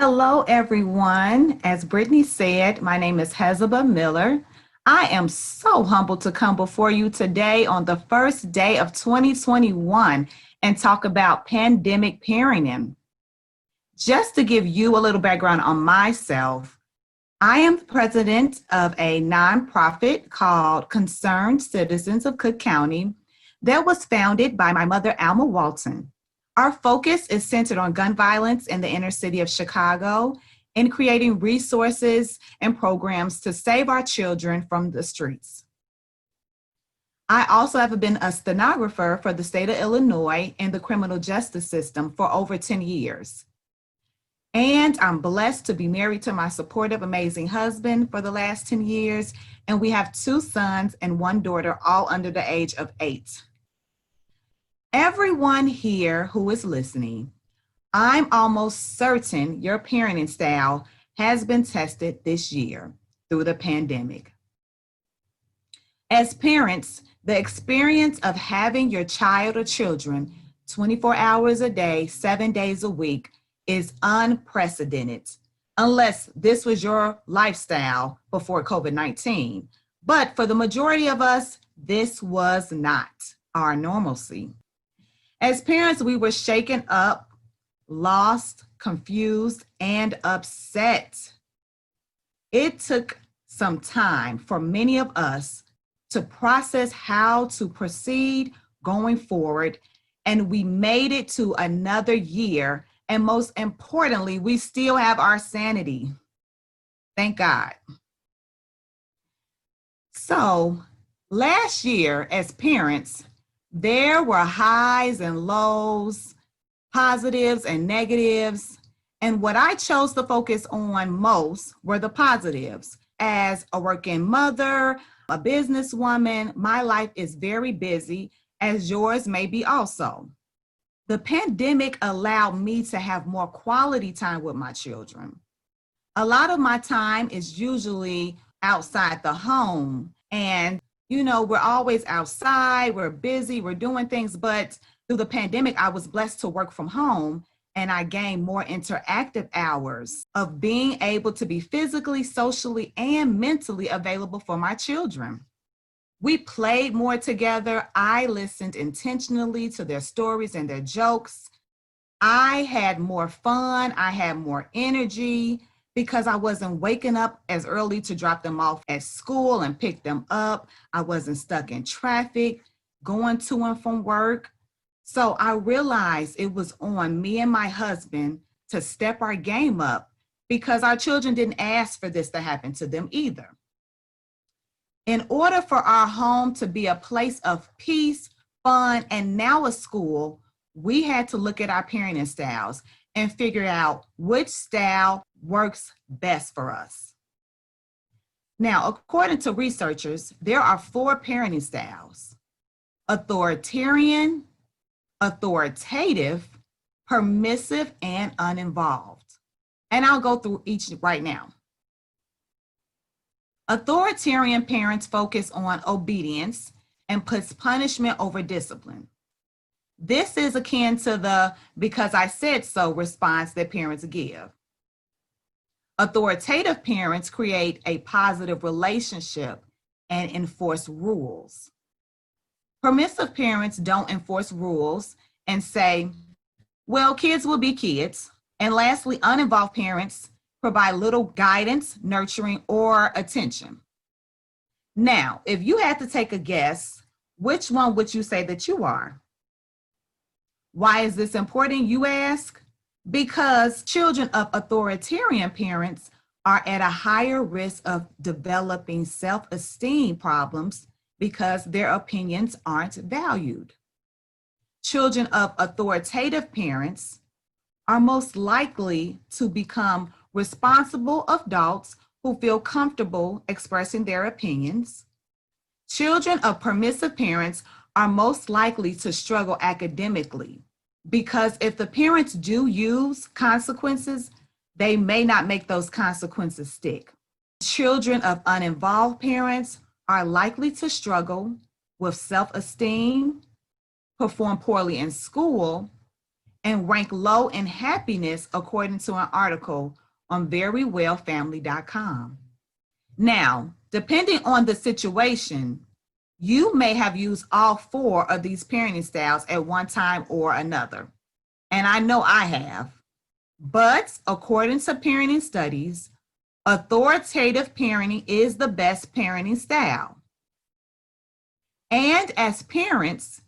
Hello, everyone. As Brittany said, my name is Hephzibah Miller. I am so humbled to come before you today on the first day of 2021 and talk about pandemic parenting. Just to give you a little background on myself, I am president of a nonprofit called Concerned Citizens of Cook County that was founded by my mother, Alma Walton. Our focus is centered on gun violence in the inner city of Chicago and creating resources and programs to save our children from the streets. I also have been a stenographer for the state of Illinois in the criminal justice system for over 10 years. And I'm blessed to be married to my supportive, amazing husband for the last 10 years. And we have 2 sons and 1 daughter, all under the age of 8. Everyone here who is listening, I'm almost certain your parenting style has been tested this year through the pandemic. As parents, the experience of having your child or children 24 hours a day, 7 days a week is unprecedented, unless this was your lifestyle before COVID-19. But for the majority of us, this was not our normalcy. As parents, we were shaken up, lost, confused, and upset. It took some time for many of us to process how to proceed going forward, and we made it to another year, and most importantly, we still have our sanity. Thank God. So last year, as parents, there were highs and lows, positives and negatives. And what I chose to focus on most were the positives. As a working mother, a businesswoman, my life is very busy, as yours may be also. The pandemic allowed me to have more quality time with my children. A lot of my time is usually outside the home, and we're always outside, we're busy, we're doing things, but through the pandemic, I was blessed to work from home, and I gained more interactive hours of being able to be physically, socially, and mentally available for my children. We played more together. I listened intentionally to their stories and their jokes. I had more fun. I had more energy because I wasn't waking up as early to drop them off at school and pick them up. I wasn't stuck in traffic, going to and from work. So I realized it was on me and my husband to step our game up because our children didn't ask for this to happen to them either. In order for our home to be a place of peace, fun, and now a school, we had to look at our parenting styles and figure out which style works best for us. Now, according to researchers, there are 4 parenting styles: authoritarian, authoritative, permissive, and uninvolved. And I'll go through each right now. Authoritarian parents focus on obedience and puts punishment over discipline. This is akin to the "because I said so" response that parents give. Authoritative parents create a positive relationship and enforce rules. Permissive parents don't enforce rules and say, well, kids will be kids. And lastly, uninvolved parents provide little guidance, nurturing, or attention. Now, if you had to take a guess, which one would you say that you are? Why is this important, you ask? Because children of authoritarian parents are at a higher risk of developing self-esteem problems because their opinions aren't valued. Children of authoritative parents are most likely to become responsible adults who feel comfortable expressing their opinions. Children of permissive parents are most likely to struggle academically because if the parents do use consequences, they may not make those consequences stick. Children of uninvolved parents are likely to struggle with self-esteem, perform poorly in school, and rank low in happiness, according to an article on verywellfamily.com. Now, depending on the situation, you may have used all 4 of these parenting styles at one time or another. And I know I have. But according to parenting studies, authoritative parenting is the best parenting style. And as parents,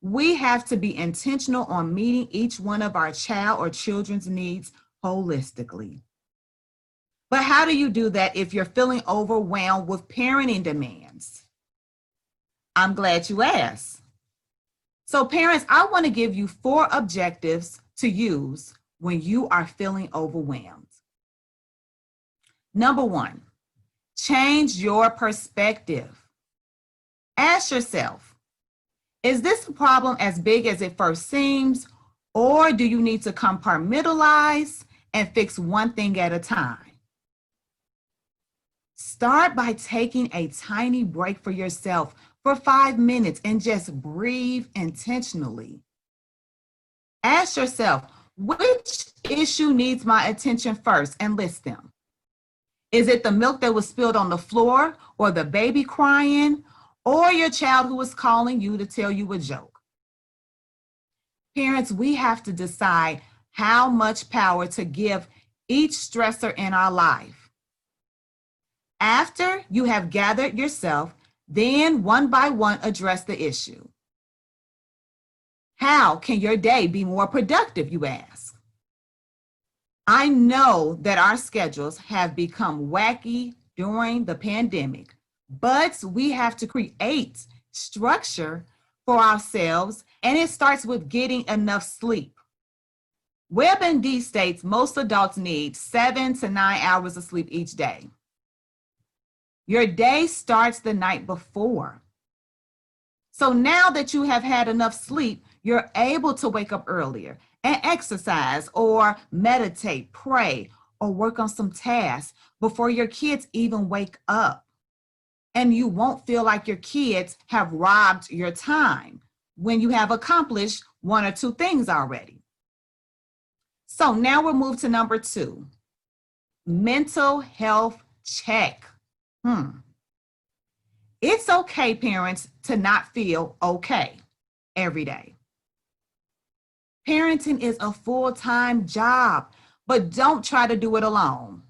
we have to be intentional on meeting each one of our child or children's needs holistically. But how do you do that if you're feeling overwhelmed with parenting demands? I'm glad you asked. So parents, I want to give you 4 objectives to use when you are feeling overwhelmed. Number 1, change your perspective. Ask yourself, is this problem as big as it first seems, or do you need to compartmentalize and fix one thing at a time? Start by taking a tiny break for yourself for 5 minutes and just breathe intentionally. Ask yourself, which issue needs my attention first, and list them. Is it the milk that was spilled on the floor, or the baby crying, or your child who was calling you to tell you a joke? Parents, we have to decide how much power to give each stressor in our life. After you have gathered yourself, then one by one address the issue. How can your day be more productive, you ask? I know that our schedules have become wacky during the pandemic, but we have to create structure for ourselves, and it starts with getting enough sleep. WebMD states most adults need 7 to 9 hours of sleep each day. Your day starts the night before. So now that you have had enough sleep, you're able to wake up earlier and exercise or meditate, pray, or work on some tasks before your kids even wake up. And you won't feel like your kids have robbed your time when you have accomplished 1 or 2 things already. So now we'll move to number 2, mental health check. It's okay, parents, to not feel okay every day. Parenting is a full-time job, but don't try to do it alone.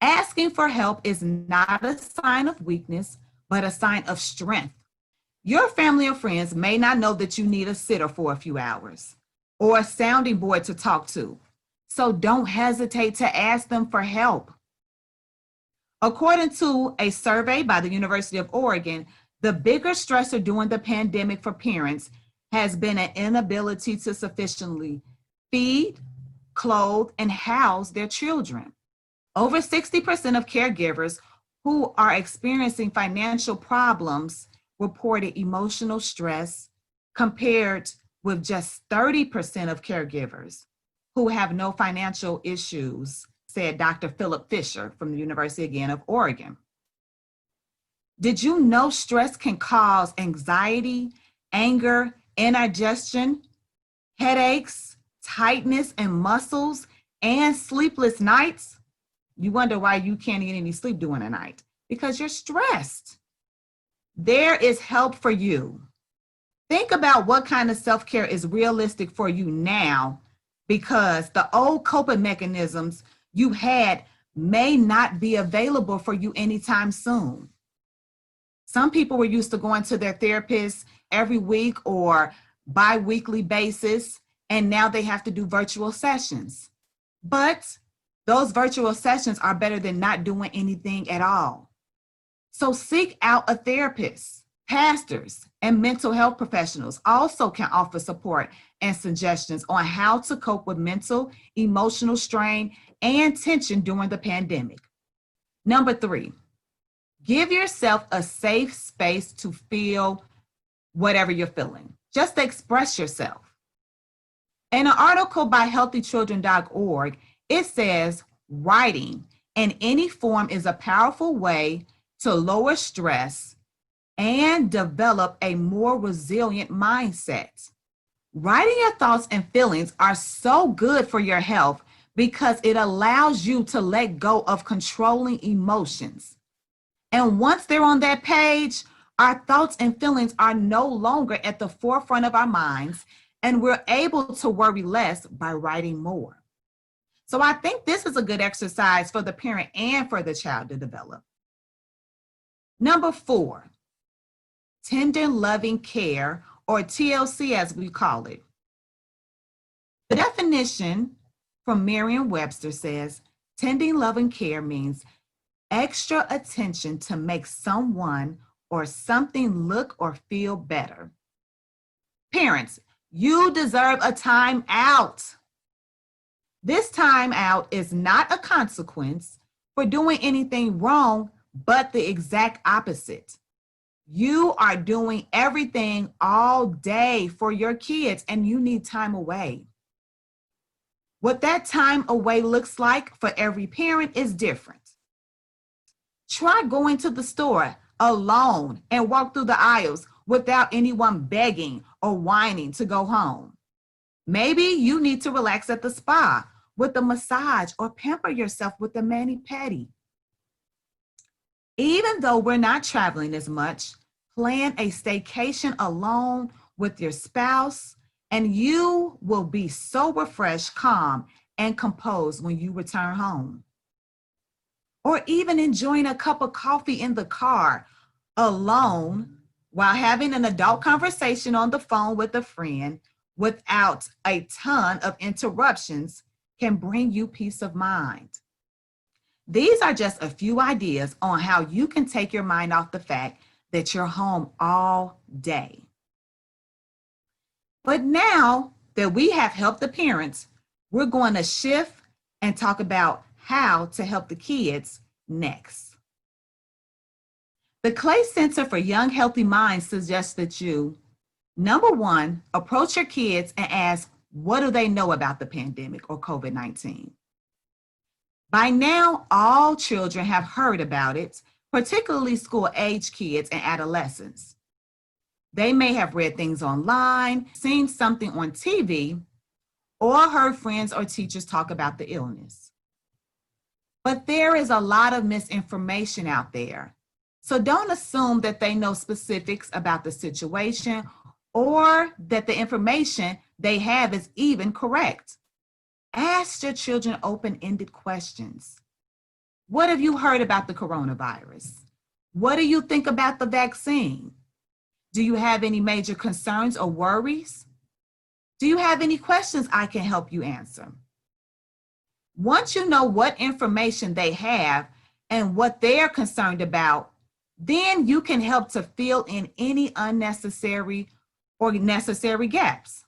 Asking for help is not a sign of weakness, but a sign of strength. Your family or friends may not know that you need a sitter for a few hours or a sounding board to talk to, so don't hesitate to ask them for help. According to a survey by the University of Oregon, the bigger stressor during the pandemic for parents has been an inability to sufficiently feed, clothe, and house their children. Over 60% of caregivers who are experiencing financial problems reported emotional stress, compared with just 30% of caregivers who have no financial issues, said Dr. Philip Fisher from the University, again, of Oregon. Did you know stress can cause anxiety, anger, indigestion, headaches, tightness in muscles, and sleepless nights? You wonder why you can't get any sleep during the night, because you're stressed. There is help for you. Think about what kind of self-care is realistic for you now, because the old coping mechanisms you had may not be available for you anytime soon. Some people were used to going to their therapist every week or bi-weekly basis, and now they have to do virtual sessions. But those virtual sessions are better than not doing anything at all. So seek out a therapist. Pastors and mental health professionals also can offer support and suggestions on how to cope with mental, emotional strain, and tension during the pandemic. Number 3, give yourself a safe space to feel whatever you're feeling. Just express yourself. In an article by healthychildren.org, it says writing in any form is a powerful way to lower stress and develop a more resilient mindset. Writing your thoughts and feelings are so good for your health because it allows you to let go of controlling emotions. And once they're on that page, our thoughts and feelings are no longer at the forefront of our minds, and we're able to worry less by writing more. So I think this is a good exercise for the parent and for the child to develop. Number 4, tender loving care, or TLC as we call it. The definition from Merriam-Webster says, tending loving care means extra attention to make someone or something look or feel better. Parents, you deserve a time out. This time out is not a consequence for doing anything wrong, but the exact opposite. You are doing everything all day for your kids and you need time away. What that time away looks like for every parent is different. Try going to the store alone and walk through the aisles without anyone begging or whining to go home. Maybe you need to relax at the spa with a massage or pamper yourself with a mani-pedi. Even though we're not traveling as much, plan a staycation alone with your spouse, and you will be so refreshed, calm, and composed when you return home. Or even enjoying a cup of coffee in the car alone while having an adult conversation on the phone with a friend without a ton of interruptions can bring you peace of mind. These are just a few ideas on how you can take your mind off the fact that you're home all day. But now that we have helped the parents, we're going to shift and talk about how to help the kids next. The Clay Center for Young Healthy Minds suggests that you, number 1, approach your kids and ask, what do they know about the pandemic or COVID-19? By now, all children have heard about it, particularly school-age kids and adolescents. They may have read things online, seen something on TV, or heard friends or teachers talk about the illness. But there is a lot of misinformation out there. So don't assume that they know specifics about the situation or that the information they have is even correct. Ask your children open-ended questions. What have you heard about the coronavirus? What do you think about the vaccine? Do you have any major concerns or worries? Do you have any questions I can help you answer? Once you know what information they have and what they're concerned about, then you can help to fill in any unnecessary or necessary gaps.